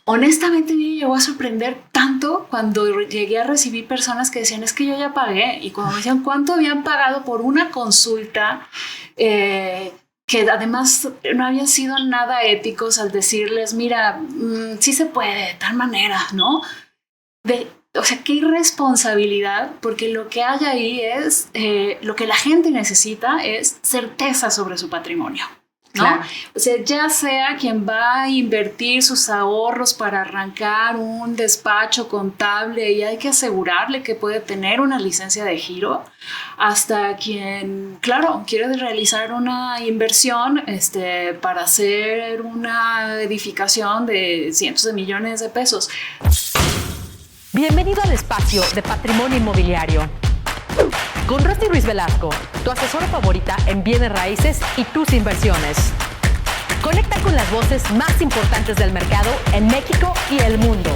honestamente me llegó a sorprender tanto cuando llegué a recibir personas que decían, es que yo ya pagué, y cuando me decían cuánto habían pagado por una consulta, que además no habían sido nada éticos al decirles, mira, sí se puede de tal manera, ¿no? O sea, qué irresponsabilidad, porque lo que hay ahí es, lo que la gente necesita es certeza sobre su patrimonio, ¿no? Claro. O sea, ya sea quien va a invertir sus ahorros para arrancar un despacho contable y hay que asegurarle que puede tener una licencia de giro, hasta quien, claro, quiere realizar una inversión para hacer una edificación de cientos de millones de pesos. Bienvenido al espacio de Patrimonio Inmobiliario. Con Rosy Ruiz Velasco, tu asesora favorita en bienes raíces y tus inversiones. Conecta con las voces más importantes del mercado en México y el mundo.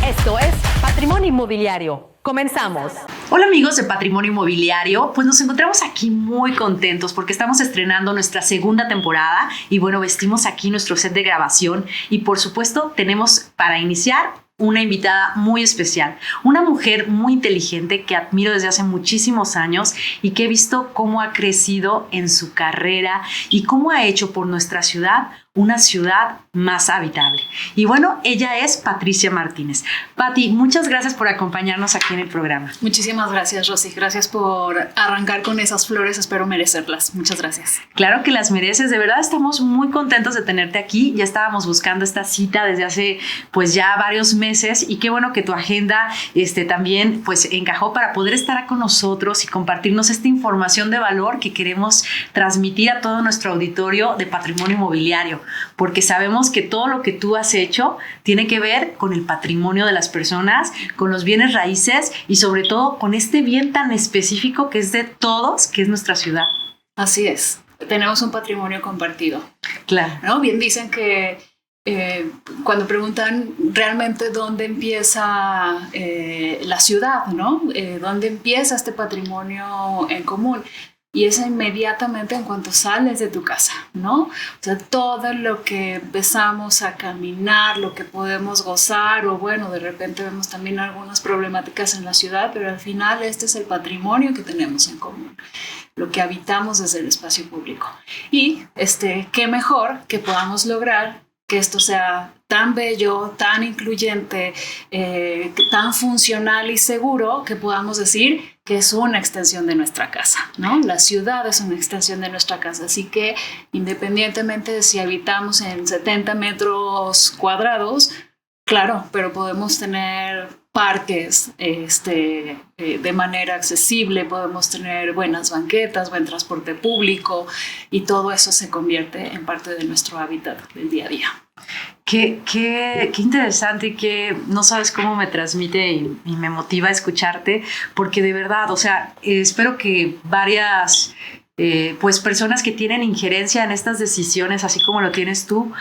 Esto es Patrimonio Inmobiliario. Comenzamos. Hola amigos de Patrimonio Inmobiliario, pues nos encontramos aquí muy contentos porque estamos estrenando nuestra segunda temporada y bueno, vestimos aquí nuestro set de grabación y por supuesto tenemos para iniciar una invitada muy especial, una mujer muy inteligente que admiro desde hace muchísimos años y que he visto cómo ha crecido en su carrera y cómo ha hecho por nuestra ciudad una ciudad más habitable. Y bueno, ella es Patricia Martínez. Pati, muchas gracias por acompañarnos aquí en el programa. Muchísimas gracias, Rosy. Gracias por arrancar con esas flores. Espero merecerlas. Muchas gracias. Claro que las mereces. De verdad estamos muy contentos de tenerte aquí. Ya estábamos buscando esta cita desde hace pues ya varios meses y qué bueno que tu agenda también pues encajó para poder estar con nosotros y compartirnos esta información de valor que queremos transmitir a todo nuestro auditorio de Patrimonio Inmobiliario. Porque sabemos que todo lo que tú has hecho tiene que ver con el patrimonio de las personas, con los bienes raíces y sobre todo con este bien tan específico que es de todos, que es nuestra ciudad. Así es, tenemos un patrimonio compartido. Claro. ¿No? Bien dicen que cuando preguntan realmente dónde empieza la ciudad, ¿no? ¿Dónde empieza este patrimonio en común? Y es inmediatamente en cuanto sales de tu casa, ¿no? O sea, todo lo que empezamos a caminar, lo que podemos gozar, o bueno, de repente vemos también algunas problemáticas en la ciudad, pero al final este es el patrimonio que tenemos en común, lo que habitamos desde el espacio público. Y qué mejor que podamos lograr que esto sea tan bello, tan incluyente, tan funcional y seguro que podamos decir que es una extensión de nuestra casa, ¿no? La ciudad es una extensión de nuestra casa, así que independientemente de si habitamos en 70 metros cuadrados, claro, pero podemos tener parques de manera accesible, podemos tener buenas banquetas, buen transporte público y todo eso se convierte en parte de nuestro hábitat del día a día. Qué interesante y que no sabes cómo me transmite y me motiva a escucharte, porque de verdad, o sea, espero que varias pues personas que tienen injerencia en estas decisiones, así como lo tienes tú,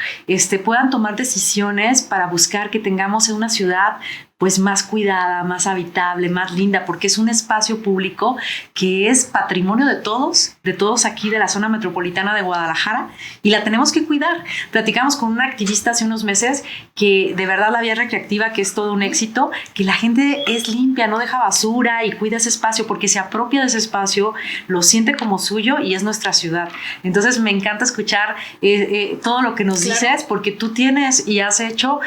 puedan tomar decisiones para buscar que tengamos una ciudad pues más cuidada, más habitable, más linda, porque es un espacio público que es patrimonio de todos aquí de la zona metropolitana de Guadalajara y la tenemos que cuidar. Platicamos con una activista hace unos meses que de verdad la vía recreativa, que es todo un éxito, que la gente es limpia, no deja basura y cuida ese espacio porque se apropia de ese espacio, lo siente como suyo y es nuestra ciudad. Entonces me encanta escuchar todo lo que nos dices porque tú tienes y has hecho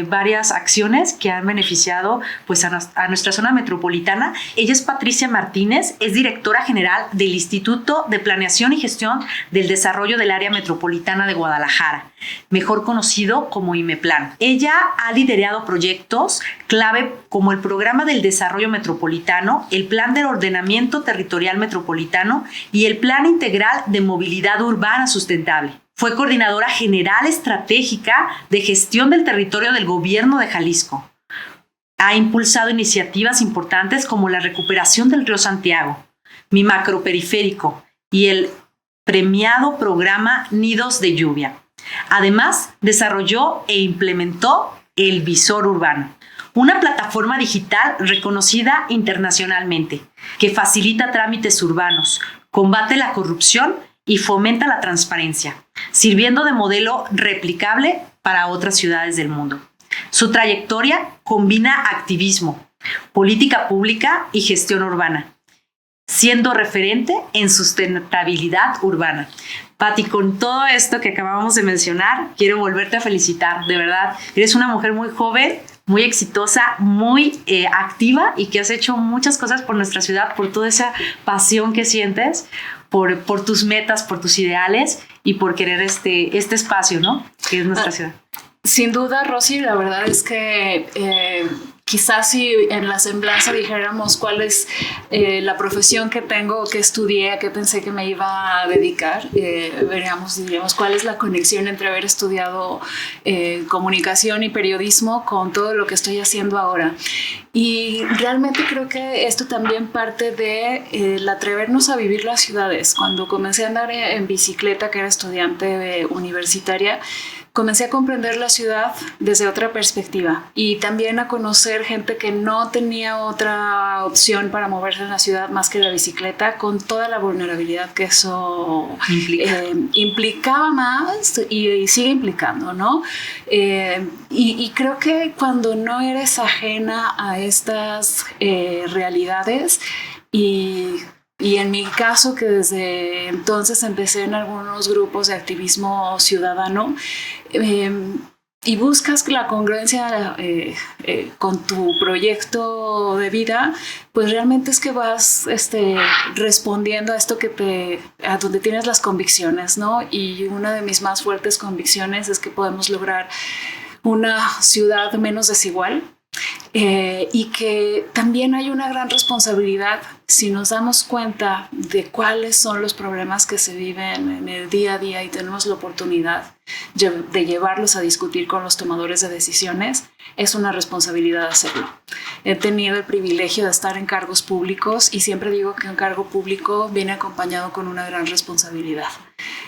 varias acciones que han beneficiado pues a nuestra zona metropolitana. Ella es Patricia Martínez, es directora general del Instituto de Planeación y Gestión del Desarrollo del Área Metropolitana de Guadalajara, mejor conocido como IMEPLAN. Ella ha liderado proyectos clave como el Programa del Desarrollo Metropolitano, el Plan de Ordenamiento Territorial Metropolitano y el Plan Integral de Movilidad Urbana Sustentable. Fue coordinadora general estratégica de gestión del territorio del Gobierno de Jalisco. Ha impulsado iniciativas importantes como la recuperación del río Santiago, Mi Macroperiférico y el premiado programa Nidos de Lluvia. Además, desarrolló e implementó el Visor Urbano, una plataforma digital reconocida internacionalmente que facilita trámites urbanos, combate la corrupción y fomenta la transparencia, sirviendo de modelo replicable para otras ciudades del mundo. Su trayectoria combina activismo, política pública y gestión urbana, siendo referente en sustentabilidad urbana. Pati, con todo esto que acabamos de mencionar, quiero volverte a felicitar, de verdad. Eres una mujer muy joven, muy exitosa, muy activa y que has hecho muchas cosas por nuestra ciudad, por toda esa pasión que sientes, por tus metas, por tus ideales y por querer este espacio, ¿no? Que es nuestra ciudad. Sin duda, Rosy, la verdad es que quizás si en la semblanza dijéramos cuál es la profesión que tengo, que estudié, a qué pensé que me iba a dedicar, diríamos cuál es la conexión entre haber estudiado comunicación y periodismo con todo lo que estoy haciendo ahora. Y realmente creo que esto también parte de el atrevernos a vivir las ciudades. Cuando comencé a andar en bicicleta, que era estudiante universitaria, comencé a comprender la ciudad desde otra perspectiva y también a conocer gente que no tenía otra opción para moverse en la ciudad más que la bicicleta, con toda la vulnerabilidad que eso implicaba más y sigue implicando, ¿no? Y creo que cuando no eres ajena a estas realidades y en mi caso, que desde entonces empecé en algunos grupos de activismo ciudadano, y buscas la congruencia con tu proyecto de vida, pues realmente es que vas respondiendo a esto a donde tienes las convicciones, ¿no? Y una de mis más fuertes convicciones es que podemos lograr una ciudad menos desigual. Y que también hay una gran responsabilidad si nos damos cuenta de cuáles son los problemas que se viven en el día a día y tenemos la oportunidad de llevarlos a discutir con los tomadores de decisiones. Es una responsabilidad hacerlo. He tenido el privilegio de estar en cargos públicos y siempre digo que un cargo público viene acompañado con una gran responsabilidad.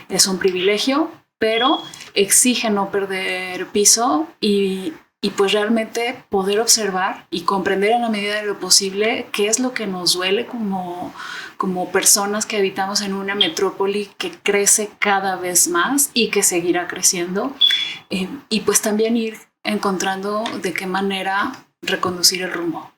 Es un privilegio, pero exige no perder piso y pues realmente poder observar y comprender en la medida de lo posible qué es lo que nos duele como personas que habitamos en una metrópoli que crece cada vez más y que seguirá creciendo. Y pues también ir encontrando de qué manera reconducir el rumbo.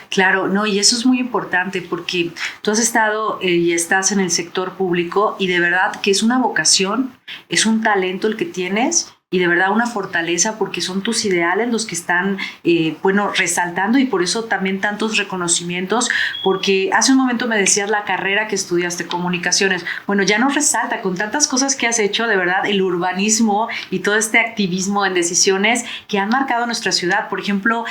Claro, no, y eso es muy importante porque tú has estado y estás en el sector público y de verdad que es una vocación, es un talento el que tienes y de verdad una fortaleza porque son tus ideales los que están, resaltando y por eso también tantos reconocimientos, porque hace un momento me decías la carrera que estudiaste, comunicaciones, bueno, ya nos resalta con tantas cosas que has hecho, de verdad, el urbanismo y todo este activismo en decisiones que han marcado nuestra ciudad. Por ejemplo,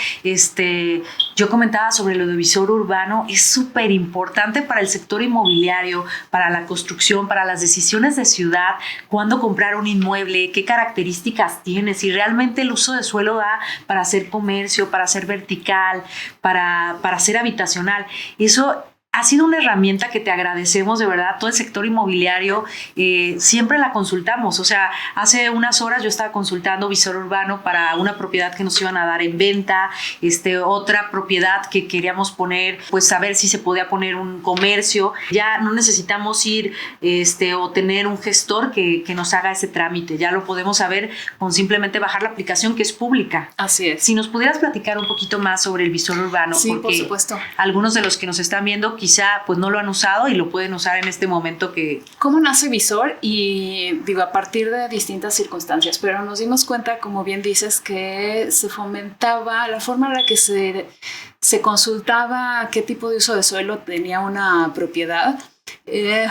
yo comentaba sobre el audiovisual urbano, es súper importante para el sector inmobiliario, para la construcción, para las decisiones de ciudad, cuándo comprar un inmueble, qué características tiene, si realmente el uso de suelo da para hacer comercio, para hacer vertical, para hacer habitacional. Eso ha sido una herramienta que te agradecemos, de verdad. Todo el sector inmobiliario siempre la consultamos. O sea, hace unas horas yo estaba consultando visor urbano para una propiedad que nos iban a dar en venta, otra propiedad que queríamos poner, pues saber si se podía poner un comercio. Ya no necesitamos ir o tener un gestor que nos haga ese trámite. Ya lo podemos saber con simplemente bajar la aplicación que es pública. Así es. Si nos pudieras platicar un poquito más sobre el visor urbano. Sí, porque por supuesto. Algunos de los que nos están viendo quizá pues no lo han usado y lo pueden usar en este momento que... ¿Cómo nace Visor? Y digo, a partir de distintas circunstancias, pero nos dimos cuenta, como bien dices, que se fomentaba la forma en la que se consultaba qué tipo de uso de suelo tenía una propiedad.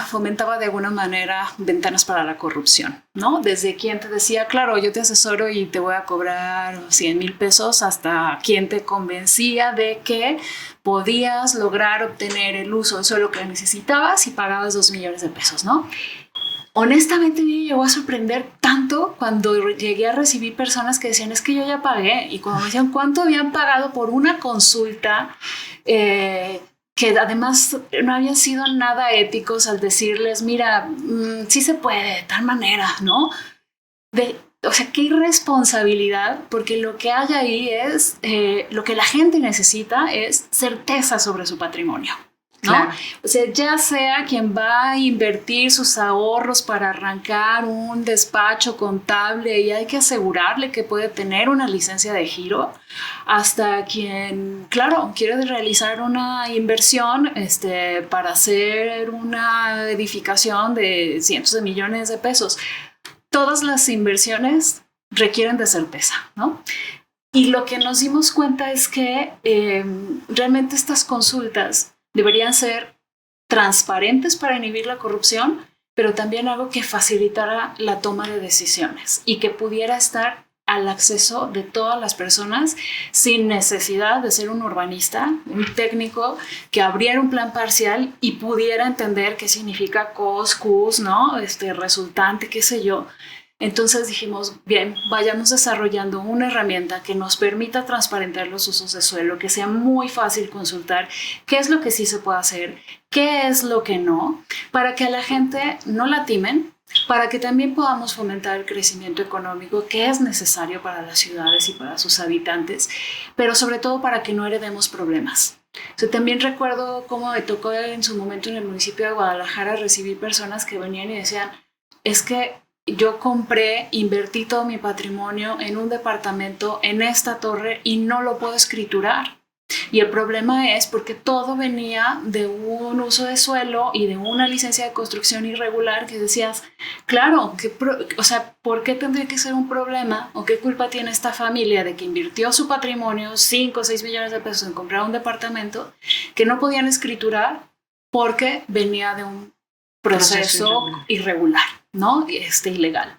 Fomentaba de alguna manera ventanas para la corrupción, ¿no? Desde quien te decía, claro, yo te asesoro y te voy a cobrar 100,000 pesos, hasta quien te convencía de que podías lograr obtener el uso del suelo que necesitabas y pagabas 2 millones de pesos, ¿no? Honestamente me llegó a sorprender tanto cuando llegué a recibir personas que decían, es que yo ya pagué, y cuando me decían cuánto habían pagado por una consulta, que además no habían sido nada éticos al decirles, mira, sí se puede de tal manera, ¿no? O sea, qué irresponsabilidad, porque lo que hay ahí es, lo que la gente necesita es certeza sobre su patrimonio. ¿no? Claro. O sea, ya sea quien va a invertir sus ahorros para arrancar un despacho contable y hay que asegurarle que puede tener una licencia de giro, hasta quien, claro, quiere realizar una inversión para hacer una edificación de cientos de millones de pesos. Todas las inversiones requieren de certeza, ¿no? Y lo que nos dimos cuenta es que realmente estas consultas deberían ser transparentes para inhibir la corrupción, pero también algo que facilitara la toma de decisiones y que pudiera estar al acceso de todas las personas sin necesidad de ser un urbanista, un técnico que abriera un plan parcial y pudiera entender qué significa cos, cus, ¿no? Resultante, qué sé yo. Entonces dijimos, bien, vayamos desarrollando una herramienta que nos permita transparentar los usos de suelo, que sea muy fácil consultar qué es lo que sí se puede hacer, qué es lo que no, para que a la gente no la timen, para que también podamos fomentar el crecimiento económico que es necesario para las ciudades y para sus habitantes, pero sobre todo para que no heredemos problemas. O sea, también recuerdo cómo me tocó en su momento en el municipio de Guadalajara recibir personas que venían y decían, es que yo compré, invertí todo mi patrimonio en un departamento en esta torre y no lo puedo escriturar. Y el problema es porque todo venía de un uso de suelo y de una licencia de construcción irregular que decías, claro, o sea, ¿por qué tendría que ser un problema o qué culpa tiene esta familia de que invirtió su patrimonio 5 o 6 millones de pesos en comprar un departamento que no podían escriturar porque venía de un proceso irregular, ¿no? Ilegal.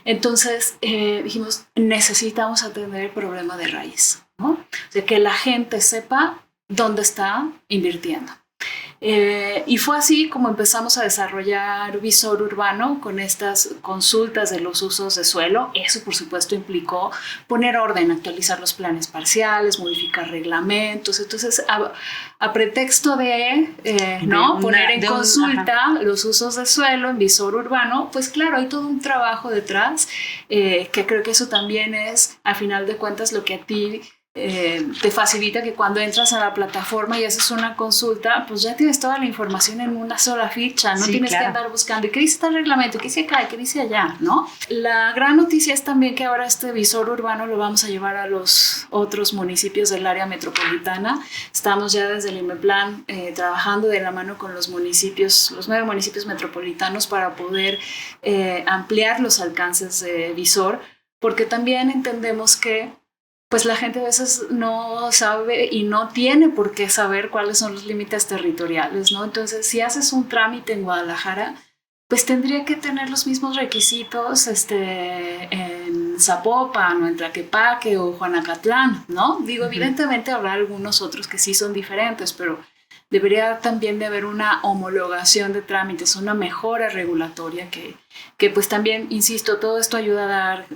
Entonces dijimos, necesitamos atender el problema de raíz, ¿no? O sea, que la gente sepa dónde está invirtiendo. Y fue así como empezamos a desarrollar Visor Urbano con estas consultas de los usos de suelo. Eso, por supuesto, implicó poner orden, actualizar los planes parciales, modificar reglamentos. Entonces, a pretexto de poner en consulta los usos de suelo en Visor Urbano, pues claro, hay todo un trabajo detrás que creo que eso también es, a final de cuentas, lo que a ti te facilita que cuando entras a la plataforma y haces una consulta, pues ya tienes toda la información en una sola ficha, no tienes que andar buscando, ¿y qué dice tal reglamento? ¿Qué dice acá? ¿Qué dice allá? ¿No? La gran noticia es también que ahora este visor urbano lo vamos a llevar a los otros municipios del área metropolitana. Estamos ya desde el IMEPLAN trabajando de la mano con los municipios, los 9 municipios metropolitanos para poder ampliar los alcances de visor, porque también entendemos que pues la gente a veces no sabe y no tiene por qué saber cuáles son los límites territoriales, ¿no? Entonces, si haces un trámite en Guadalajara, pues tendría que tener los mismos requisitos en Zapopan o en Tlaquepaque o Juanacatlán, ¿no? Digo, evidentemente habrá algunos otros que sí son diferentes, pero debería también de haber una homologación de trámites, una mejora regulatoria que pues también, insisto, todo esto ayuda a dar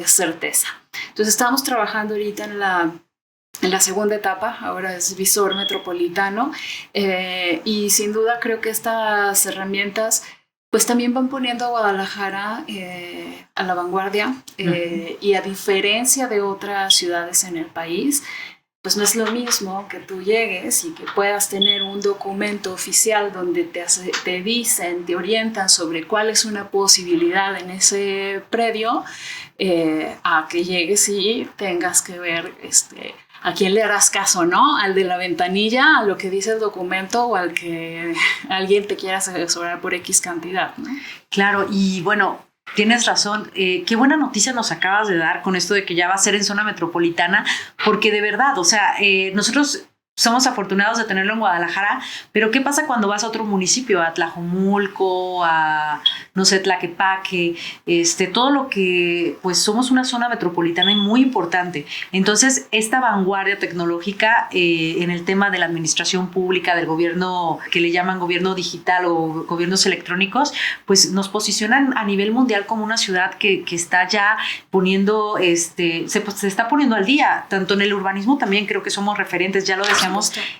certeza. Entonces estamos trabajando ahorita en la segunda etapa, ahora es Visor Metropolitano, y sin duda creo que estas herramientas pues también van poniendo a Guadalajara a la vanguardia, y a diferencia de otras ciudades en el país, pues no es lo mismo que tú llegues y que puedas tener un documento oficial donde te dicen, te orientan sobre cuál es una posibilidad en ese predio, a que llegues y tengas que ver a quién le harás caso, ¿no? Al de la ventanilla, a lo que dice el documento o al que alguien te quiera asesorar por X cantidad, ¿no? Claro, y bueno, tienes razón. Qué buena noticia nos acabas de dar con esto de que ya va a ser en zona metropolitana, porque de verdad, o sea, nosotros somos afortunados de tenerlo en Guadalajara, pero ¿qué pasa cuando vas a otro municipio? A Tlajomulco, a, no sé, Tlaquepaque, todo lo que, pues somos una zona metropolitana y muy importante. Entonces, esta vanguardia tecnológica en el tema de la administración pública, del gobierno, que le llaman gobierno digital o gobiernos electrónicos, pues nos posicionan a nivel mundial como una ciudad que está ya poniendo, se está poniendo al día, tanto en el urbanismo también creo que somos referentes, ya lo decía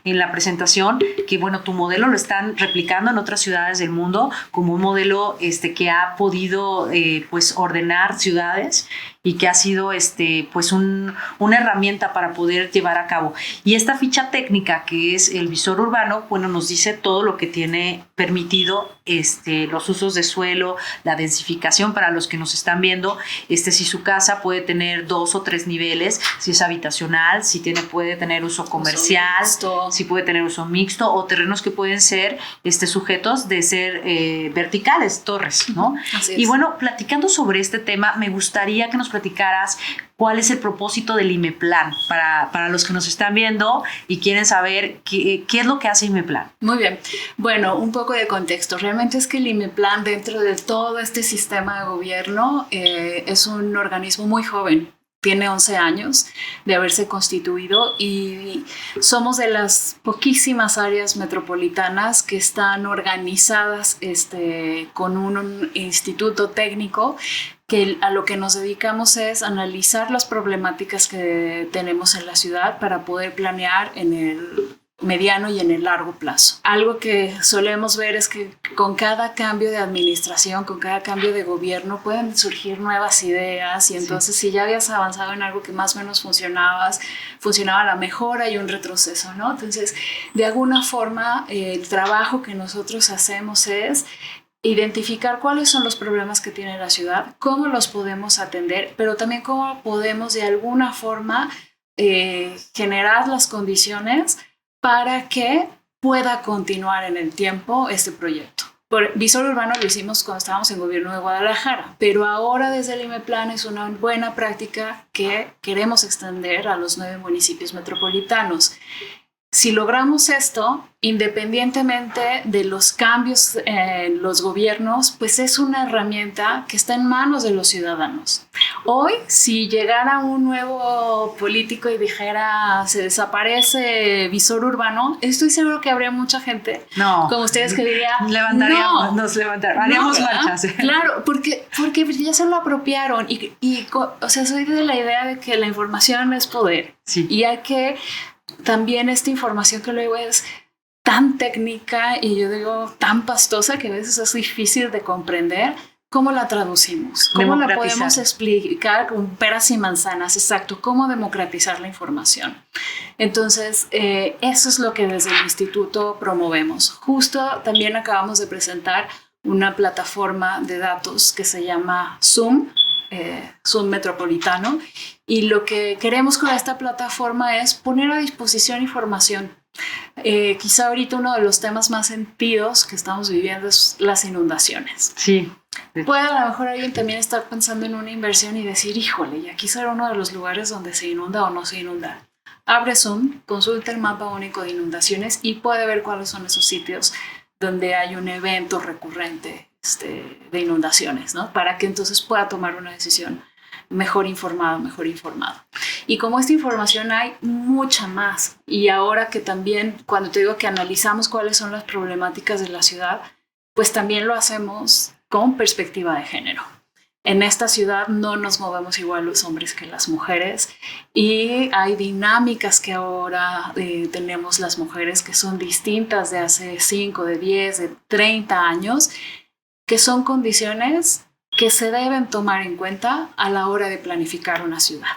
en la presentación, que bueno, tu modelo lo están replicando en otras ciudades del mundo como un modelo que ha podido pues ordenar ciudades y que ha sido pues una herramienta para poder llevar a cabo. Y esta ficha técnica que es el visor urbano, bueno, nos dice todo lo que tiene permitido los usos de suelo, la densificación para los que nos están viendo, si su casa puede tener 2 o 3 niveles, si es habitacional, si puede tener uso comercial, si puede tener uso mixto o terrenos que pueden ser sujetos de ser verticales, torres, ¿no? Así es. Y bueno, platicando sobre este tema, me gustaría que nos platicaras cuál es el propósito del IMEPLAN para los que nos están viendo y quieren saber qué es lo que hace IMEPLAN. Muy bien. Bueno, un poco de contexto. Realmente es que el IMEPLAN, dentro de todo este sistema de gobierno, es un organismo muy joven. Tiene 11 años de haberse constituido y somos de las poquísimas áreas metropolitanas que están organizadas con un instituto técnico que a lo que nos dedicamos es analizar las problemáticas que tenemos en la ciudad para poder planear en el mediano y en el largo plazo. Algo que solemos ver es que con cada cambio de administración, con cada cambio de gobierno pueden surgir nuevas ideas y entonces si ya habías avanzado en algo que más o menos funcionaba la mejora y un retroceso, ¿no? Entonces, de alguna forma, el trabajo que nosotros hacemos es identificar cuáles son los problemas que tiene la ciudad, cómo los podemos atender, pero también cómo podemos de alguna forma generar las condiciones para que pueda continuar en el tiempo este proyecto. Visor urbano lo hicimos cuando estábamos en gobierno de Guadalajara, pero ahora desde el IMEPLAN es una buena práctica que queremos extender a los 9 municipios metropolitanos. Si logramos esto, independientemente de los cambios en los gobiernos, pues es una herramienta que está en manos de los ciudadanos. Hoy, si llegara un nuevo político y dijera se desaparece visor urbano, estoy seguro que habría mucha gente como ustedes que diría haríamos marchas. Claro, porque ya se lo apropiaron o sea, soy de la idea de que la información es poder. Sí. Y hay que también esta información que luego es tan técnica y yo digo tan pastosa que a veces es difícil de comprender. ¿Cómo la traducimos? ¿Cómo la podemos explicar con peras y manzanas? Exacto, ¿cómo democratizar la información? Entonces, eso es lo que desde el instituto promovemos. Justo también acabamos de presentar una plataforma de datos que se llama Zoom Metropolitano, y lo que queremos con esta plataforma es poner a disposición información. Quizá ahorita uno de los temas más sentidos que estamos viviendo es las inundaciones. Sí. Puede a lo mejor alguien también estar pensando en una inversión y decir, híjole, y aquí será uno de los lugares donde se inunda o no se inunda. Abre Zoom, consulta el mapa único de inundaciones y puede ver cuáles son esos sitios donde hay un evento recurrente de inundaciones, ¿no? Para que entonces pueda tomar una decisión mejor informado. Y como esta información hay mucha más, y ahora que también, cuando te digo que analizamos cuáles son las problemáticas de la ciudad, pues también lo hacemos con perspectiva de género. En esta ciudad no nos movemos igual los hombres que las mujeres y hay dinámicas que ahora tenemos las mujeres que son distintas de hace 5, de 10, de 30 años, que son condiciones que se deben tomar en cuenta a la hora de planificar una ciudad.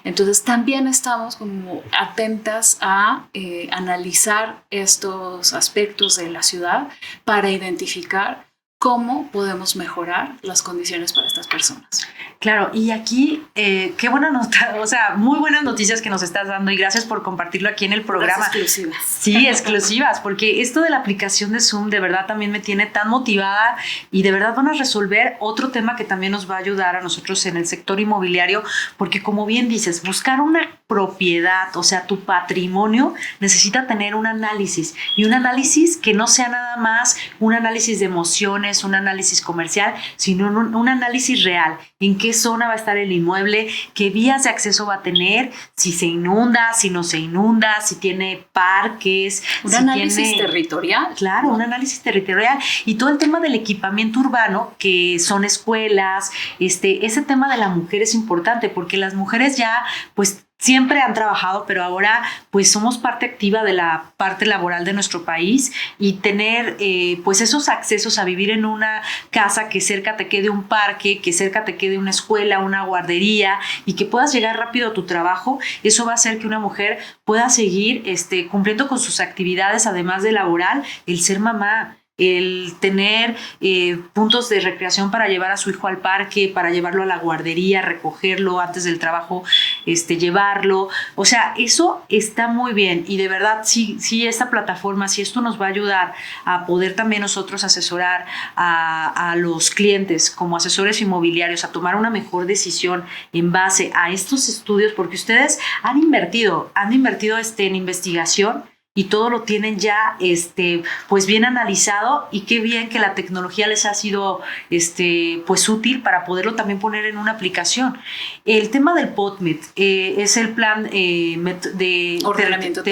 Entonces también estamos como atentas a analizar estos aspectos de la ciudad para identificar cómo podemos mejorar las condiciones para estas personas. Claro, y aquí, qué buena nota, o sea, muy buenas noticias que nos estás dando y gracias por compartirlo aquí en el programa. Las exclusivas. Sí, exclusivas, porque esto de la aplicación de Zoom de verdad también me tiene tan motivada y de verdad van a resolver otro tema que también nos va a ayudar a nosotros en el sector inmobiliario, porque como bien dices, buscar una propiedad, o sea, tu patrimonio necesita tener un análisis y un análisis que no sea nada más un análisis de emociones, un análisis comercial, sino un análisis real. ¿En qué zona va a estar el inmueble? ¿Qué vías de acceso va a tener? Si se inunda, si no se inunda, si tiene parques. Un análisis territorial. Claro, ¿no? Un análisis territorial. Y todo el tema del equipamiento urbano, que son escuelas, ese tema de la mujer es importante porque las mujeres ya, pues, siempre han trabajado, pero ahora pues somos parte activa de la parte laboral de nuestro país, y tener pues esos accesos a vivir en una casa que cerca te quede un parque, que cerca te quede una escuela, una guardería, y que puedas llegar rápido a tu trabajo, eso va a hacer que una mujer pueda seguir cumpliendo con sus actividades, además de laboral, el ser mamá, el tener puntos de recreación para llevar a su hijo al parque, para llevarlo a la guardería, recogerlo antes del trabajo, llevarlo. O sea, eso está muy bien, y de verdad, sí, esta plataforma, sí, esto nos va a ayudar a poder también nosotros asesorar a los clientes como asesores inmobiliarios a tomar una mejor decisión en base a estos estudios, porque ustedes han invertido en investigación, y todo lo tienen ya pues bien analizado, y qué bien que la tecnología les ha sido pues útil para poderlo también poner en una aplicación. El tema del POTMET es el plan de ordenamiento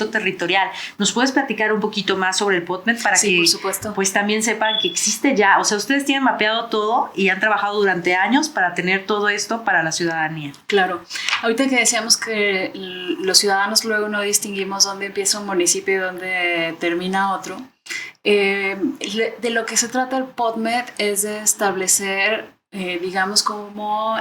territorial. ¿Nos puedes platicar un poquito más sobre el POTMET para que por supuesto, pues también sepan que existe ya? O sea, ustedes tienen mapeado todo y han trabajado durante años para tener todo esto para la ciudadanía. Claro. Ahorita que decíamos que los ciudadanos luego no distinguimos dónde empieza un municipio y dónde termina otro, de lo que se trata el POTMET es de establecer, digamos, como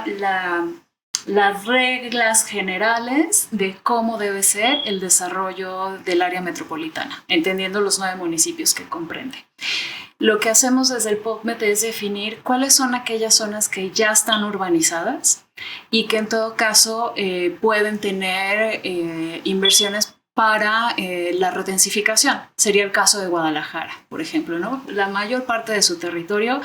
las reglas generales de cómo debe ser el desarrollo del área metropolitana, entendiendo los 9 municipios que comprende. Lo que hacemos desde el POTMET es definir cuáles son aquellas zonas que ya están urbanizadas y que en todo caso pueden tener inversiones para la redensificación. Sería el caso de Guadalajara, por ejemplo, ¿no? La mayor parte de su territorio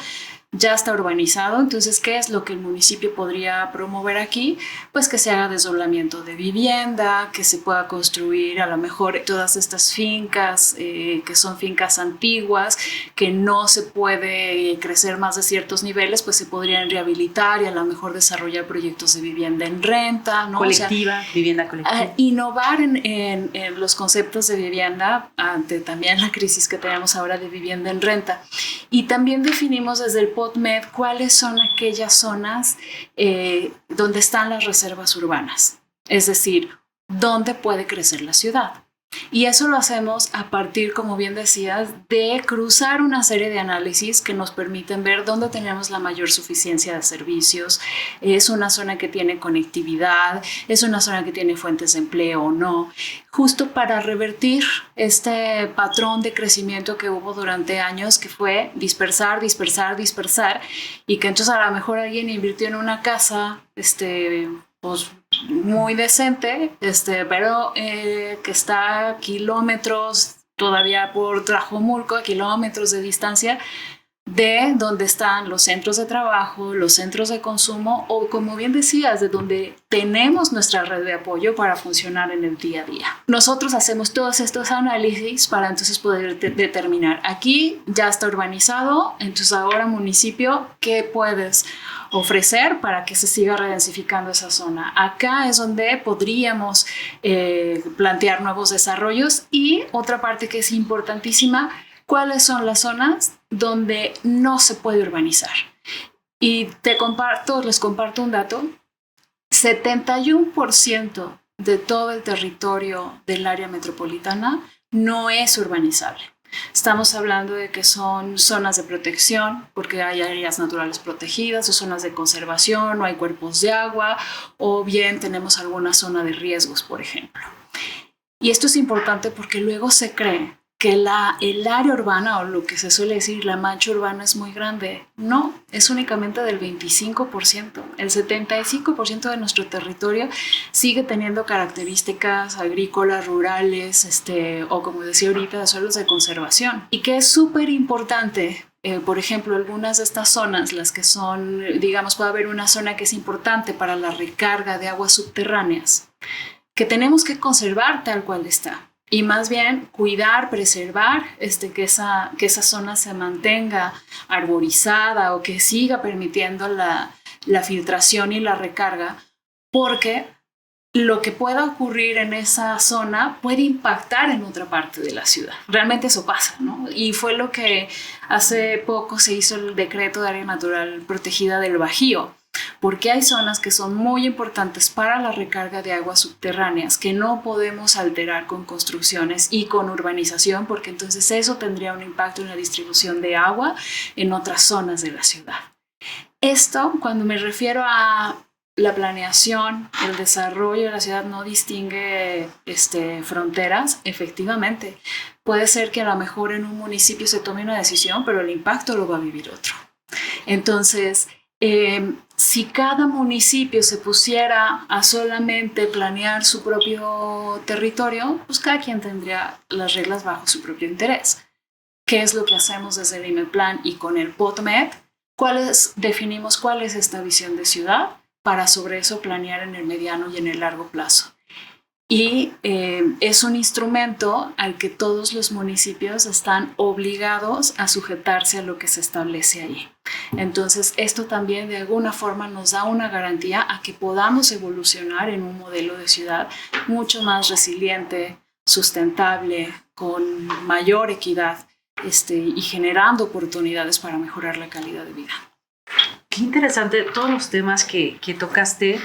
ya está urbanizado. Entonces, ¿qué es lo que el municipio podría promover aquí? Pues que se haga desdoblamiento de vivienda, que se pueda construir a lo mejor todas estas fincas, que son fincas antiguas, que no se puede crecer más de ciertos niveles, pues se podrían rehabilitar y a lo mejor desarrollar proyectos de vivienda en renta, ¿no? Colectiva, vivienda colectiva. Innovar en los conceptos de vivienda ante también la crisis que tenemos ahora de vivienda en renta. Y también definimos desde el POTMET cuáles son aquellas zonas donde están las reservas urbanas, es decir, dónde puede crecer la ciudad. Y eso lo hacemos a partir, como bien decías, de cruzar una serie de análisis que nos permiten ver dónde tenemos la mayor suficiencia de servicios. Es una zona que tiene conectividad, es una zona que tiene fuentes de empleo o no, justo para revertir este patrón de crecimiento que hubo durante años, que fue dispersar, y que entonces a lo mejor alguien invirtió en una casa, pues muy decente, pero que está a kilómetros, todavía por Tlajomulco, a kilómetros de distancia de donde están los centros de trabajo, los centros de consumo, o como bien decías, de donde tenemos nuestra red de apoyo para funcionar en el día a día. Nosotros hacemos todos estos análisis para entonces poder determinar, aquí ya está urbanizado, entonces ahora municipio, ¿qué puedes ofrecer para que se siga redensificando esa zona? Acá es donde podríamos plantear nuevos desarrollos. Y otra parte que es importantísima, ¿cuáles son las zonas donde no se puede urbanizar? Y les comparto un dato: 71% de todo el territorio del área metropolitana no es urbanizable. Estamos hablando de que son zonas de protección, porque hay áreas naturales protegidas, o zonas de conservación, o hay cuerpos de agua, o bien tenemos alguna zona de riesgos, por ejemplo. Y esto es importante porque luego se cree que el área urbana, o lo que se suele decir la mancha urbana, es muy grande. No, es únicamente del 25%. El 75% de nuestro territorio sigue teniendo características agrícolas, rurales, o como decía ahorita, de suelos de conservación. Y que es súper importante, por ejemplo, algunas de estas zonas, las que son, digamos, puede haber una zona que es importante para la recarga de aguas subterráneas, que tenemos que conservar tal cual está. Y más bien cuidar, preservar, que esa zona se mantenga arborizada, o que siga permitiendo la filtración y la recarga, porque lo que pueda ocurrir en esa zona puede impactar en otra parte de la ciudad. Realmente eso pasa, ¿no? Y fue lo que hace poco se hizo el decreto de área natural protegida del Bajío, porque hay zonas que son muy importantes para la recarga de aguas subterráneas que no podemos alterar con construcciones y con urbanización, porque entonces eso tendría un impacto en la distribución de agua en otras zonas de la ciudad. Esto, cuando me refiero a la planeación, el desarrollo de la ciudad no distingue fronteras, efectivamente. Puede ser que a lo mejor en un municipio se tome una decisión, pero el impacto lo va a vivir otro. Entonces, si cada municipio se pusiera a solamente planear su propio territorio, pues cada quien tendría las reglas bajo su propio interés. ¿Qué es lo que hacemos desde el IMEPLAN y con el POTMED? Definimos cuál es esta visión de ciudad para sobre eso planear en el mediano y en el largo plazo. Y es un instrumento al que todos los municipios están obligados a sujetarse a lo que se establece ahí. Entonces, esto también de alguna forma nos da una garantía a que podamos evolucionar en un modelo de ciudad mucho más resiliente, sustentable, con mayor equidad y generando oportunidades para mejorar la calidad de vida. Qué interesante todos los temas que tocaste.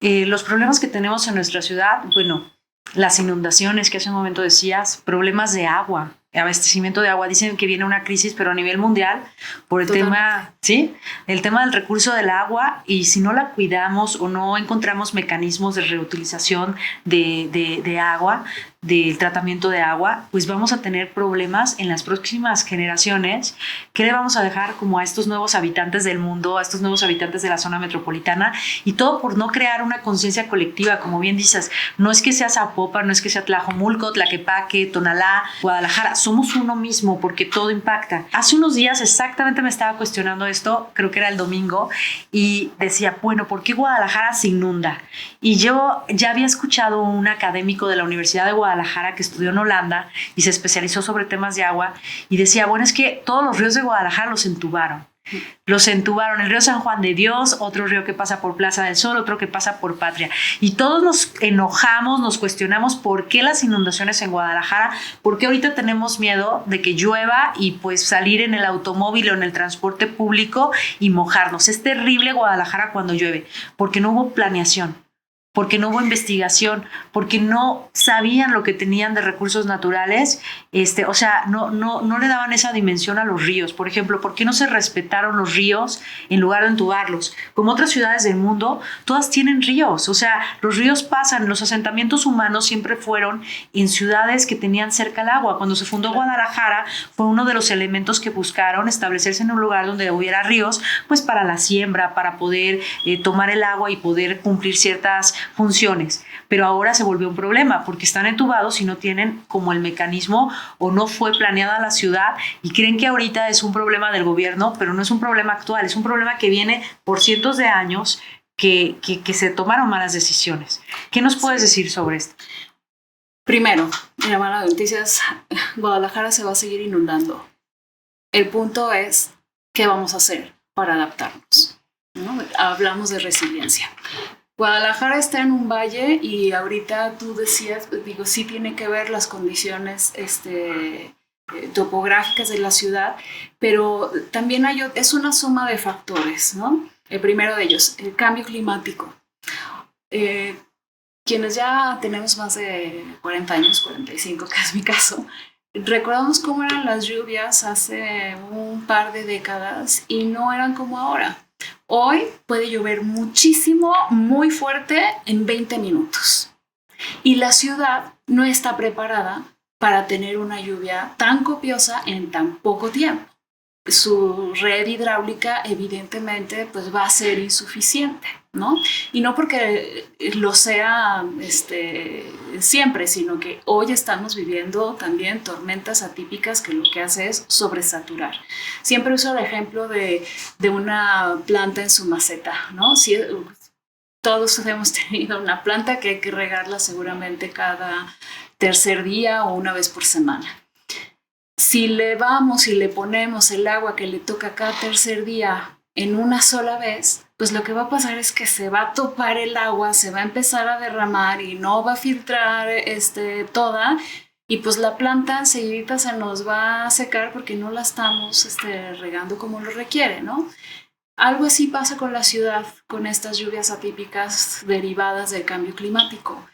Los problemas que tenemos en nuestra ciudad, bueno, las inundaciones que hace un momento decías, problemas de agua, abastecimiento de agua. Dicen que viene una crisis, pero a nivel mundial, por el tema, ¿sí? El tema del recurso del agua, y si no la cuidamos o no encontramos mecanismos de reutilización de agua, del tratamiento de agua, pues vamos a tener problemas en las próximas generaciones. ¿Qué le vamos a dejar como a estos nuevos habitantes del mundo, a estos nuevos habitantes de la zona metropolitana? Y todo por no crear una conciencia colectiva, como bien dices. No es que sea Zapopan, no es que sea Tlajomulco, Tlaquepaque, Tonalá, Guadalajara. Somos uno mismo porque todo impacta. Hace unos días exactamente me estaba cuestionando esto, creo que era el domingo, y decía, bueno, ¿por qué Guadalajara se inunda? Y yo ya había escuchado a un académico de la Universidad de Guadalajara que estudió en Holanda y se especializó sobre temas de agua, y decía, bueno, es que todos los ríos de Guadalajara los entubaron. El río San Juan de Dios, otro río que pasa por Plaza del Sol, otro que pasa por Patria, y todos nos enojamos, nos cuestionamos por qué las inundaciones en Guadalajara, por qué ahorita tenemos miedo de que llueva y pues salir en el automóvil o en el transporte público y mojarnos. Es terrible Guadalajara cuando llueve, porque no hubo planeación, porque no hubo investigación, porque no sabían lo que tenían de recursos naturales, o sea, no le daban esa dimensión a los ríos. Por ejemplo, ¿por qué no se respetaron los ríos en lugar de entubarlos? Como otras ciudades del mundo, todas tienen ríos, o sea, los ríos pasan. Los asentamientos humanos siempre fueron en ciudades que tenían cerca el agua. Cuando se fundó Guadalajara, fue uno de los elementos que buscaron establecerse en un lugar donde hubiera ríos, pues para la siembra, para poder tomar el agua y poder cumplir ciertas funciones. Pero ahora se volvió un problema porque están entubados y no tienen como el mecanismo, o no fue planeada la ciudad, y creen que ahorita es un problema del gobierno, pero no es un problema actual, es un problema que viene por cientos de años que se tomaron malas decisiones. ¿Qué nos puedes decir sobre esto? Primero, la mala noticia es Guadalajara se va a seguir inundando. El punto es, ¿qué vamos a hacer para adaptarnos? ¿No? Hablamos de resiliencia. Guadalajara está en un valle y ahorita tú decías, digo, sí tiene que ver las condiciones topográficas de la ciudad, pero también es una suma de factores, ¿no? El primero de ellos, el cambio climático. Quienes ya tenemos más de 40 años, 45, que es mi caso, recordamos cómo eran las lluvias hace un par de décadas y no eran como ahora. Hoy puede llover muchísimo, muy fuerte, en 20 minutos. Y la ciudad no está preparada para tener una lluvia tan copiosa en tan poco tiempo. Su red hidráulica evidentemente pues va a ser insuficiente, ¿no? Y no porque lo sea siempre, sino que hoy estamos viviendo también tormentas atípicas que lo que hace es sobresaturar. Siempre uso el ejemplo de una planta en su maceta, ¿no? Si todos hemos tenido una planta que hay que regarla seguramente cada tercer día o una vez por semana. Si le vamos y le ponemos el agua que le toca cada tercer día en una sola vez, pues lo que va a pasar es que se va a topar el agua, se va a empezar a derramar y no va a filtrar toda, y pues la planta enseguida se nos va a secar porque no la estamos regando como lo requiere, ¿no? Algo así pasa con la ciudad, con estas lluvias atípicas derivadas del cambio climático.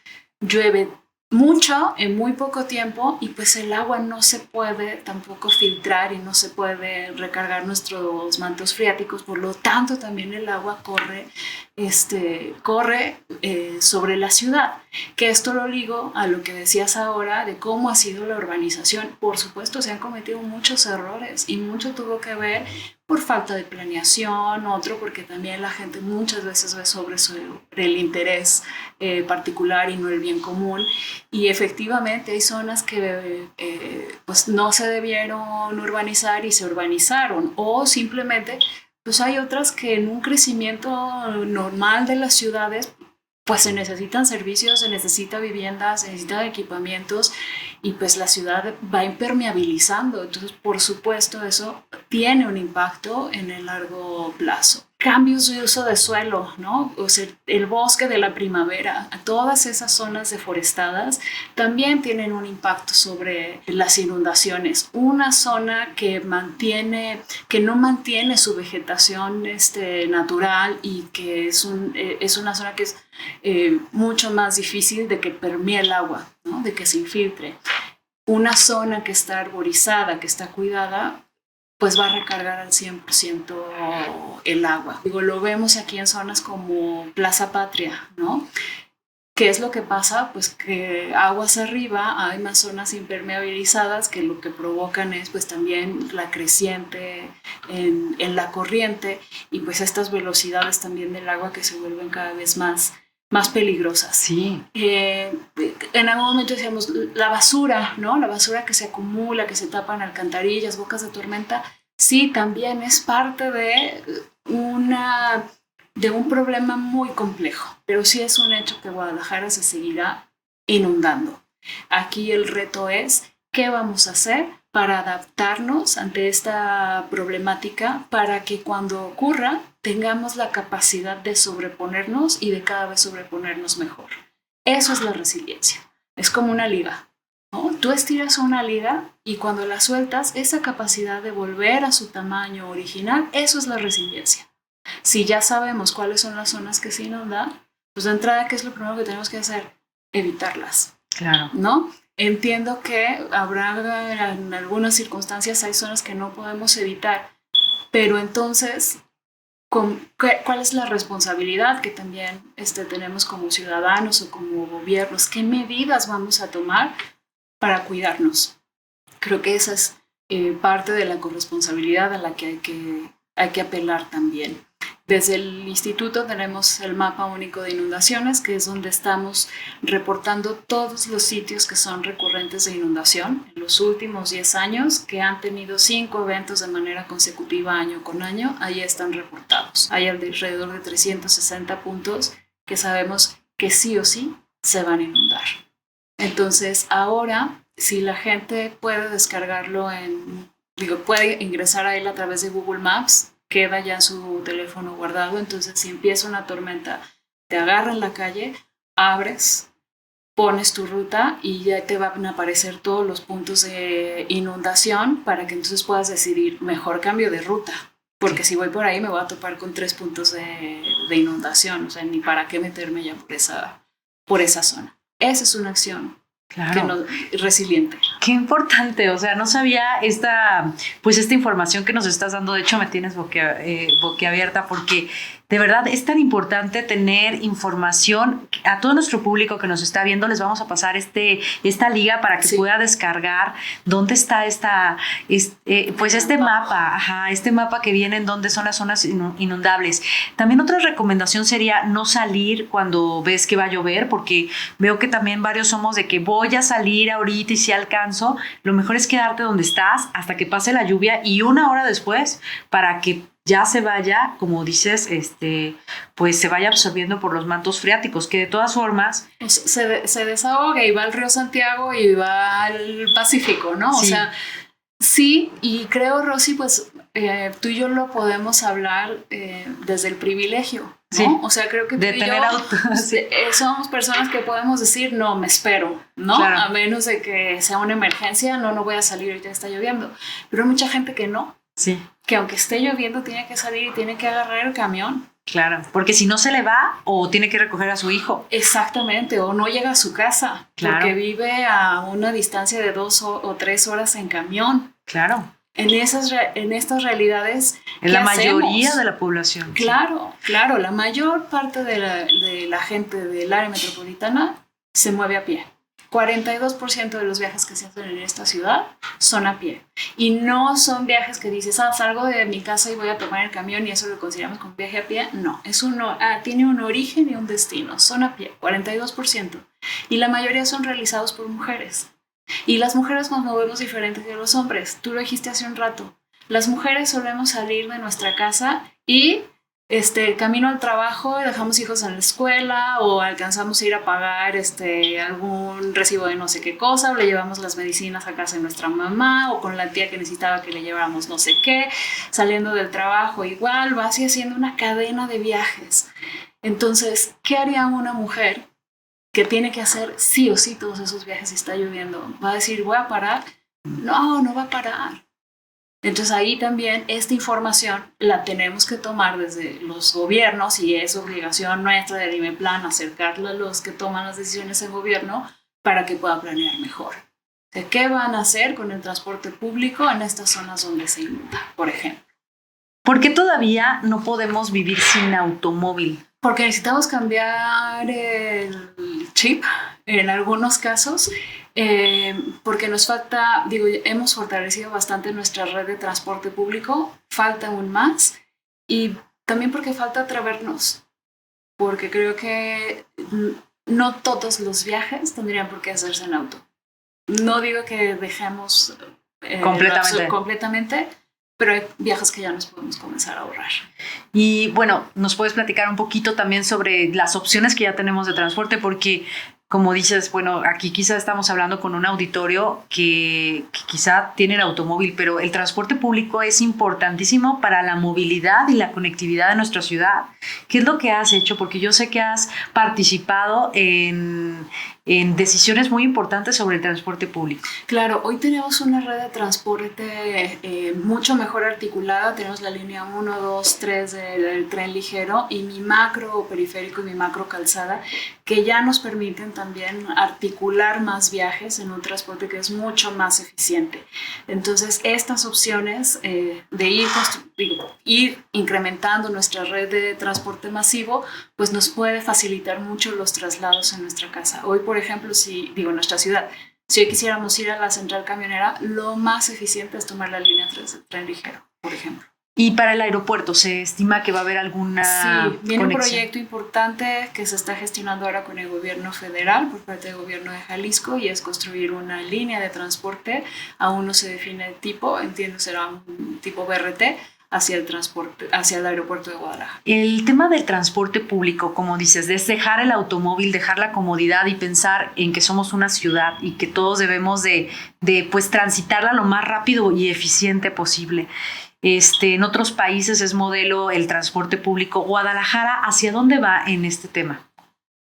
Llueve mucho en muy poco tiempo y pues el agua no se puede tampoco filtrar y no se puede recargar nuestros mantos freáticos, por lo tanto también el agua corre sobre la ciudad, que esto lo ligo a lo que decías ahora de cómo ha sido la urbanización. Por supuesto se han cometido muchos errores y mucho tuvo que ver por falta de planeación, otro porque también la gente muchas veces ve sobre el interés particular y no el bien común, y efectivamente hay zonas que pues no se debieron urbanizar y se urbanizaron, o simplemente pues hay otras que en un crecimiento normal de las ciudades pues se necesitan servicios, se necesita viviendas, se necesitan equipamientos y pues la ciudad va impermeabilizando. Entonces, por supuesto, eso tiene un impacto en el largo plazo. Cambios de uso de suelo, ¿no? O sea, el bosque de la primavera, todas esas zonas deforestadas también tienen un impacto sobre las inundaciones. Una zona que no mantiene su vegetación natural y que es una zona que es mucho más difícil de que permee el agua, ¿no? De que se infiltre. Una zona que está arborizada, que está cuidada, pues va a recargar al 100% el agua. Lo vemos aquí en zonas como Plaza Patria, ¿no? ¿Qué es lo que pasa? Pues que aguas arriba hay más zonas impermeabilizadas que lo que provocan es pues también la creciente en la corriente y pues estas velocidades también del agua que se vuelven cada vez más peligrosas. Sí. En algún momento decíamos la basura, ¿no? La basura que se acumula, que se tapan alcantarillas, bocas de tormenta, sí, también es parte de un problema muy complejo, pero sí es un hecho que Guadalajara se seguirá inundando. Aquí el reto es ¿qué vamos a hacer para adaptarnos ante esta problemática para que cuando ocurra tengamos la capacidad de sobreponernos y de cada vez sobreponernos mejor? Eso es la resiliencia. Es como una liga, ¿no? Tú estiras una liga y cuando la sueltas, esa capacidad de volver a su tamaño original, eso es la resiliencia. Si ya sabemos cuáles son las zonas que se inundan, pues de entrada, ¿qué es lo primero que tenemos que hacer? Evitarlas. Claro. ¿No? Entiendo que habrá en algunas circunstancias hay zonas que no podemos evitar, pero entonces, ¿cuál es la responsabilidad que también tenemos como ciudadanos o como gobiernos? ¿Qué medidas vamos a tomar para cuidarnos? Creo que esa es parte de la corresponsabilidad a la que hay que apelar también. Desde el instituto tenemos el mapa único de inundaciones, que es donde estamos reportando todos los sitios que son recurrentes de inundación en los últimos 10 años, que han tenido 5 eventos de manera consecutiva año con año. Ahí están reportados. Hay alrededor de 360 puntos que sabemos que sí o sí se van a inundar. Entonces, ahora, si la gente puede descargarlo puede ingresar a él a través de Google Maps, queda ya en su teléfono guardado, entonces si empieza una tormenta, te agarra en la calle, abres, pones tu ruta y ya te van a aparecer todos los puntos de inundación para que entonces puedas decidir mejor cambio de ruta, porque si voy por ahí me voy a topar con 3 puntos de inundación, o sea, ni para qué meterme ya por esa zona. Esa es una acción. Claro. Resiliente. Qué importante, o sea, no sabía esta información que nos estás dando. De hecho, me tienes boquiabierta porque de verdad es tan importante tener información. A todo nuestro público que nos está viendo les vamos a pasar esta liga para que pueda descargar dónde está este mapa que viene en dónde son las zonas inundables. También otra recomendación sería no salir cuando ves que va a llover, porque veo que también varios somos de que voy a salir ahorita y si alcanzo. Lo mejor es quedarte donde estás hasta que pase la lluvia y 1 hora después para que ya se vaya, como dices, pues se vaya absorbiendo por los mantos freáticos, que de todas formas se desahoga y va al río Santiago y va al Pacífico, ¿no? Sí. O sea, sí, y creo, Rosy, pues tú y yo lo podemos hablar desde el privilegio, ¿no? Sí. O sea, creo que tú de y tener yo auto, sí. Somos personas que podemos decir, no, me espero, ¿no? Claro. A menos de que sea una emergencia, no voy a salir, ya está lloviendo. Pero hay mucha gente que no. Sí. Que aunque esté lloviendo, tiene que salir y tiene que agarrar el camión. Claro, porque si no se le va o tiene que recoger a su hijo. Exactamente, o no llega a su casa, claro. Porque vive a una distancia de 2 o 3 horas en camión. Claro. En estas realidades, en la mayoría de la población. Claro, sí. Claro, la mayor parte de la gente del área metropolitana se mueve a pie. 42% de los viajes que se hacen en esta ciudad son a pie. Y no son viajes que dices, salgo de mi casa y voy a tomar el camión y eso lo consideramos como viaje a pie. No, tiene un origen y un destino. Son a pie, 42%. Y la mayoría son realizados por mujeres. Y las mujeres nos movemos diferentes de los hombres. Tú lo dijiste hace un rato. Las mujeres solemos salir de nuestra casa y camino al trabajo, dejamos hijos en la escuela o alcanzamos a ir a pagar algún recibo de no sé qué cosa, o le llevamos las medicinas a casa de nuestra mamá, o con la tía que necesitaba que le lleváramos no sé qué, saliendo del trabajo igual, va así haciendo una cadena de viajes. Entonces, ¿qué haría una mujer que tiene que hacer sí o sí todos esos viajes si está lloviendo? ¿Va a decir, voy a parar? No va a parar. Entonces ahí también esta información la tenemos que tomar desde los gobiernos y es obligación nuestra del IMEPLAN acercarla a los que toman las decisiones en gobierno para que puedan planear mejor. O sea, ¿qué van a hacer con el transporte público en estas zonas donde se inunda, por ejemplo? ¿Por qué todavía no podemos vivir sin automóvil? Porque necesitamos cambiar el chip en algunos casos, porque nos falta, hemos fortalecido bastante nuestra red de transporte público, falta aún más, y también porque falta atrevernos, porque creo que no todos los viajes tendrían por qué hacerse en auto. No digo que dejemos completamente, pero hay viajes que ya nos podemos comenzar a ahorrar. Y bueno, ¿nos puedes platicar un poquito también sobre las opciones que ya tenemos de transporte? Porque, como dices, bueno, aquí quizá estamos hablando con un auditorio que quizá tiene el automóvil, pero el transporte público es importantísimo para la movilidad y la conectividad de nuestra ciudad. ¿Qué es lo que has hecho? Porque yo sé que has participado en decisiones muy importantes sobre el transporte público. Claro, hoy tenemos una red de transporte mucho mejor articulada. Tenemos la línea 1, 2, 3 del tren ligero y mi macro periférico y mi macro calzada, que ya nos permiten también articular más viajes en un transporte que es mucho más eficiente. Entonces, estas opciones de ir incrementando nuestra red de transporte masivo, pues nos puede facilitar mucho los traslados en nuestra casa. Hoy, por ejemplo, en nuestra ciudad, si hoy quisiéramos ir a la central camionera, lo más eficiente es tomar la línea 3 del tren ligero, por ejemplo. Y para el aeropuerto, ¿se estima que va a haber alguna viene conexión? Un proyecto importante que se está gestionando ahora con el gobierno federal por parte del gobierno de Jalisco y es construir una línea de transporte. Aún no se define el tipo, entiendo será un tipo BRT hacia el aeropuerto de Guadalajara. El tema del transporte público, como dices, es dejar el automóvil, dejar la comodidad y pensar en que somos una ciudad y que todos debemos de pues transitarla lo más rápido y eficiente posible. En otros países es modelo el transporte público. Guadalajara, ¿hacia dónde va en este tema?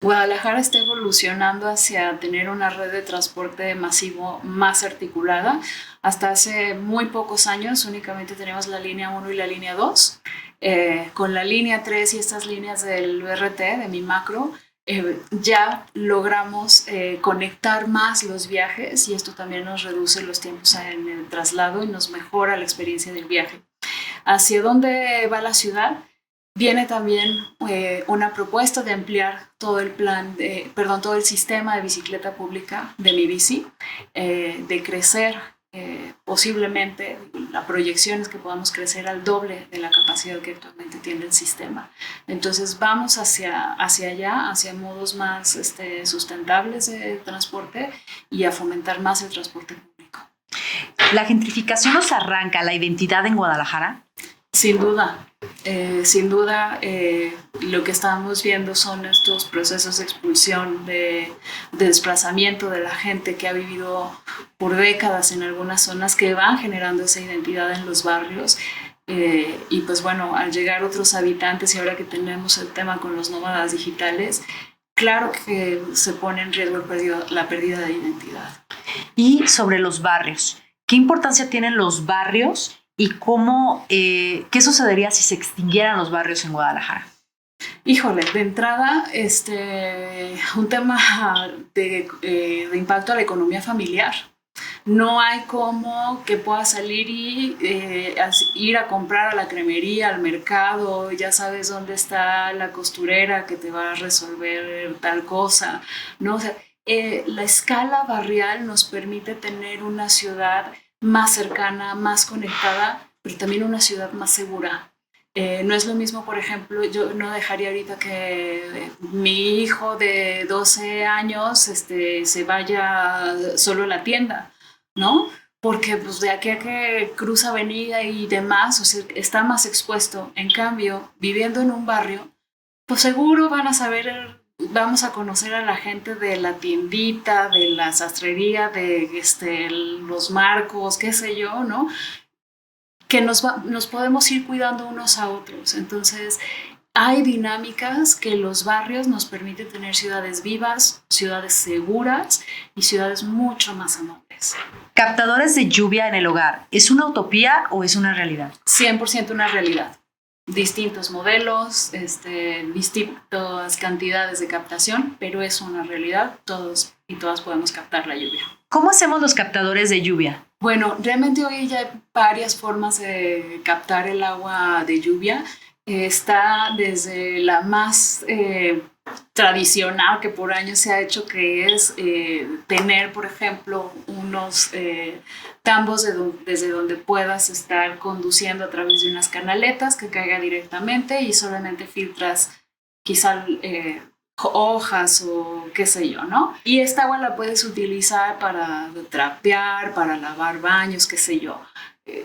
Guadalajara está evolucionando hacia tener una red de transporte masivo más articulada. Hasta hace muy pocos años únicamente teníamos la línea 1 y la línea 2. Con la línea 3 y estas líneas del BRT, de mi macro, ya logramos conectar más los viajes y esto también nos reduce los tiempos en el traslado y nos mejora la experiencia del viaje. ¿Hacia dónde va la ciudad? Viene también una propuesta de ampliar todo el sistema de bicicleta pública de Mi Bici, de crecer posiblemente, la proyección es que podamos crecer al doble de la capacidad que actualmente tiene el sistema. Entonces vamos hacia allá, hacia modos más sustentables de transporte y a fomentar más el transporte público. ¿La gentrificación nos arranca la identidad en Guadalajara? Sin duda. Lo que estamos viendo son estos procesos de expulsión, de desplazamiento de la gente que ha vivido por décadas en algunas zonas que van generando esa identidad en los barrios. Y pues bueno, al llegar otros habitantes y ahora que tenemos el tema con los nómadas digitales, claro que se pone en riesgo la pérdida de identidad. Y sobre los barrios, ¿qué importancia tienen los barrios y cómo, qué sucedería si se extinguieran los barrios en Guadalajara. Híjole, de entrada, un tema de impacto a la economía familiar. No hay como que puedas salir y ir a comprar a la cremería, al mercado, ya sabes dónde está la costurera que te va a resolver tal cosa, ¿no? O sea, la escala barrial nos permite tener una ciudad más cercana, más conectada, pero también una ciudad más segura. No es lo mismo, por ejemplo, yo no dejaría ahorita que mi hijo de 12 años se vaya solo a la tienda, ¿no? Porque pues de aquí a que cruza avenida y demás, o sea, está más expuesto. En cambio, viviendo en un barrio, pues seguro van a saber, vamos a conocer a la gente de la tiendita, de la sastrería, de los marcos, qué sé yo, ¿no? Que nos podemos ir cuidando unos a otros. Entonces, hay dinámicas que los barrios nos permiten tener ciudades vivas, ciudades seguras y ciudades mucho más amables. ¿Captadores de lluvia en el hogar es una utopía o es una realidad? 100% una realidad. Distintos modelos, distintas cantidades de captación, pero es una realidad. Todos y todas podemos captar la lluvia. ¿Cómo hacemos los captadores de lluvia? Bueno, realmente hoy ya hay varias formas de captar el agua de lluvia. Está desde la más tradicional que por años se ha hecho, que es tener, por ejemplo, unos tambos desde donde puedas estar conduciendo a través de unas canaletas que caiga directamente y solamente filtras quizá hojas o qué sé yo, ¿no? Y esta agua la puedes utilizar para trapear, para lavar baños, qué sé yo.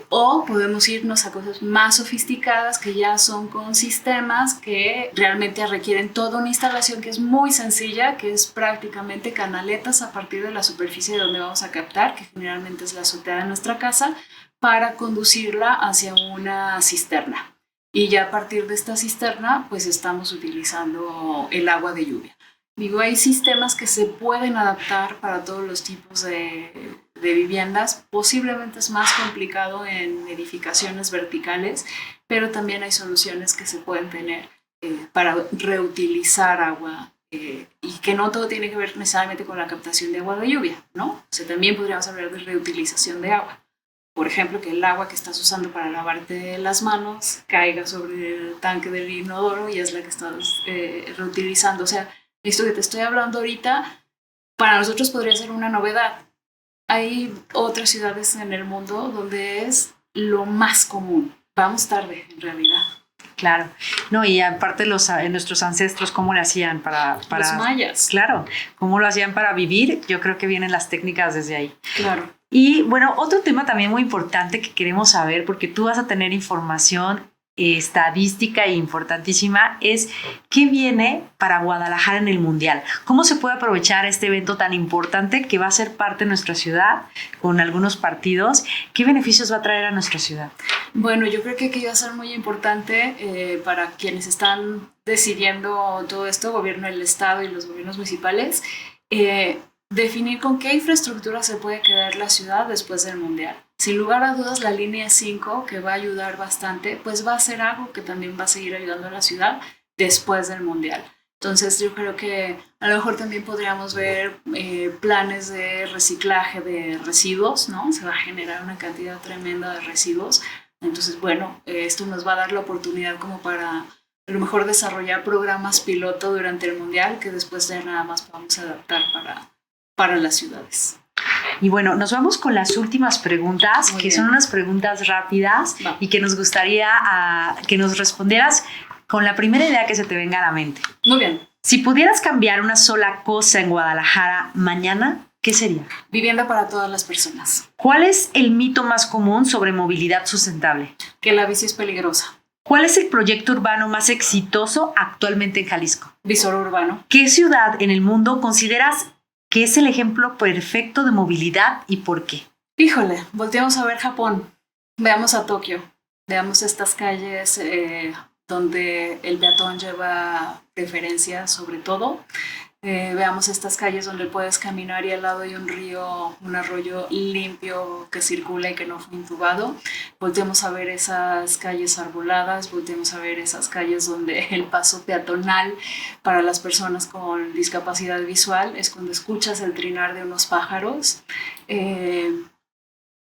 O podemos irnos a cosas más sofisticadas que ya son con sistemas que realmente requieren toda una instalación que es muy sencilla, que es prácticamente canaletas a partir de la superficie de donde vamos a captar, que generalmente es la azotea de nuestra casa, para conducirla hacia una cisterna. Y ya a partir de esta cisterna, pues estamos utilizando el agua de lluvia. Digo, hay sistemas que se pueden adaptar para todos los tipos de viviendas. Posiblemente es más complicado en edificaciones verticales, pero también hay soluciones que se pueden tener para reutilizar agua y que no todo tiene que ver necesariamente con la captación de agua de lluvia, ¿no? O sea, también podríamos hablar de reutilización de agua. Por ejemplo, que el agua que estás usando para lavarte las manos caiga sobre el tanque del inodoro y es la que estás reutilizando. O sea, esto que te estoy hablando ahorita, para nosotros podría ser una novedad. Hay otras ciudades en el mundo donde es lo más común. Vamos tarde, en realidad. Claro. No, y aparte nuestros ancestros, ¿cómo lo hacían para los mayas? Claro. ¿Cómo lo hacían para vivir? Yo creo que vienen las técnicas desde ahí. Claro. Y bueno, otro tema también muy importante que queremos saber, porque tú vas a tener información estadística e importantísima, es qué viene para Guadalajara en el Mundial. ¿Cómo se puede aprovechar este evento tan importante que va a ser parte de nuestra ciudad con algunos partidos? ¿Qué beneficios va a traer a nuestra ciudad? Bueno, yo creo que aquí va a ser muy importante para quienes están decidiendo todo esto, gobierno del estado y los gobiernos municipales, definir con qué infraestructura se puede quedar la ciudad después del Mundial. Sin lugar a dudas, la línea 5, que va a ayudar bastante, pues va a ser algo que también va a seguir ayudando a la ciudad después del Mundial. Entonces yo creo que a lo mejor también podríamos ver planes de reciclaje de residuos, ¿no? Se va a generar una cantidad tremenda de residuos. Entonces, bueno, esto nos va a dar la oportunidad como para a lo mejor desarrollar programas piloto durante el Mundial que después ya nada más podamos adaptar para las ciudades. Y bueno, nos vamos con las últimas preguntas, que son unas preguntas rápidas y que nos gustaría que nos respondieras con la primera idea que se te venga a la mente. Muy bien. Si pudieras cambiar una sola cosa en Guadalajara mañana, ¿qué sería? Vivienda para todas las personas. ¿Cuál es el mito más común sobre movilidad sustentable? Que la bici es peligrosa. ¿Cuál es el proyecto urbano más exitoso actualmente en Jalisco? Visor Urbano. ¿Qué ciudad en el mundo consideras que es el ejemplo perfecto de movilidad y por qué? Híjole, volteamos a ver Japón. Veamos a Tokio. Veamos estas calles donde el peatón lleva preferencia sobre todo. veamos estas calles donde puedes caminar y al lado hay un río, un arroyo limpio que circula y que no fue intubado. Volteemos a ver esas calles arboladas, volteemos a ver esas calles donde el paso peatonal para las personas con discapacidad visual es cuando escuchas el trinar de unos pájaros.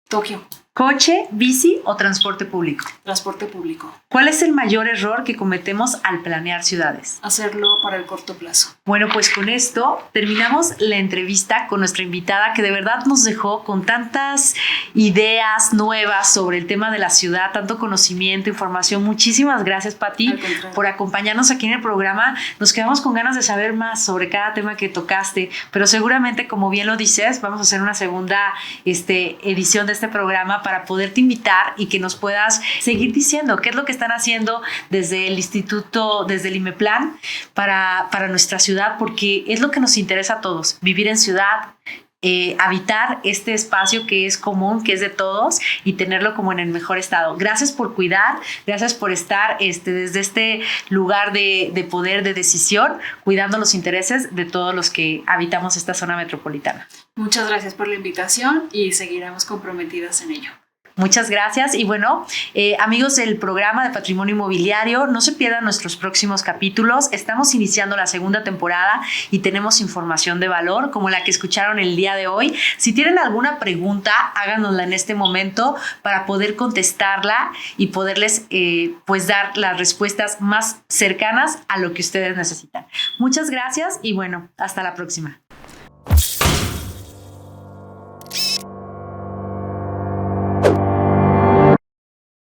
Tokio. ¿Coche, bici o transporte público? Transporte público. ¿Cuál es el mayor error que cometemos al planear ciudades? Hacerlo para el corto plazo. Bueno, pues con esto terminamos la entrevista con nuestra invitada, que de verdad nos dejó con tantas ideas nuevas sobre el tema de la ciudad, tanto conocimiento, información. Muchísimas gracias, Pati, por acompañarnos aquí en el programa. Nos quedamos con ganas de saber más sobre cada tema que tocaste, pero seguramente, como bien lo dices, vamos a hacer una segunda edición de este programa para poderte invitar y que nos puedas seguir diciendo qué es lo que están haciendo desde el instituto, desde el IMEPLAN para nuestra ciudad, porque es lo que nos interesa a todos, vivir en ciudad, habitar este espacio que es común, que es de todos y tenerlo como en el mejor estado. Gracias por cuidar, gracias por estar desde este lugar de poder, de decisión, cuidando los intereses de todos los que habitamos esta zona metropolitana. Muchas gracias por la invitación y seguiremos comprometidas en ello. Muchas gracias y bueno, amigos del programa de Patrimonio Inmobiliario, no se pierdan nuestros próximos capítulos. Estamos iniciando la segunda temporada y tenemos información de valor como la que escucharon el día de hoy. Si tienen alguna pregunta, háganosla en este momento para poder contestarla y poderles pues dar las respuestas más cercanas a lo que ustedes necesitan. Muchas gracias y bueno, hasta la próxima.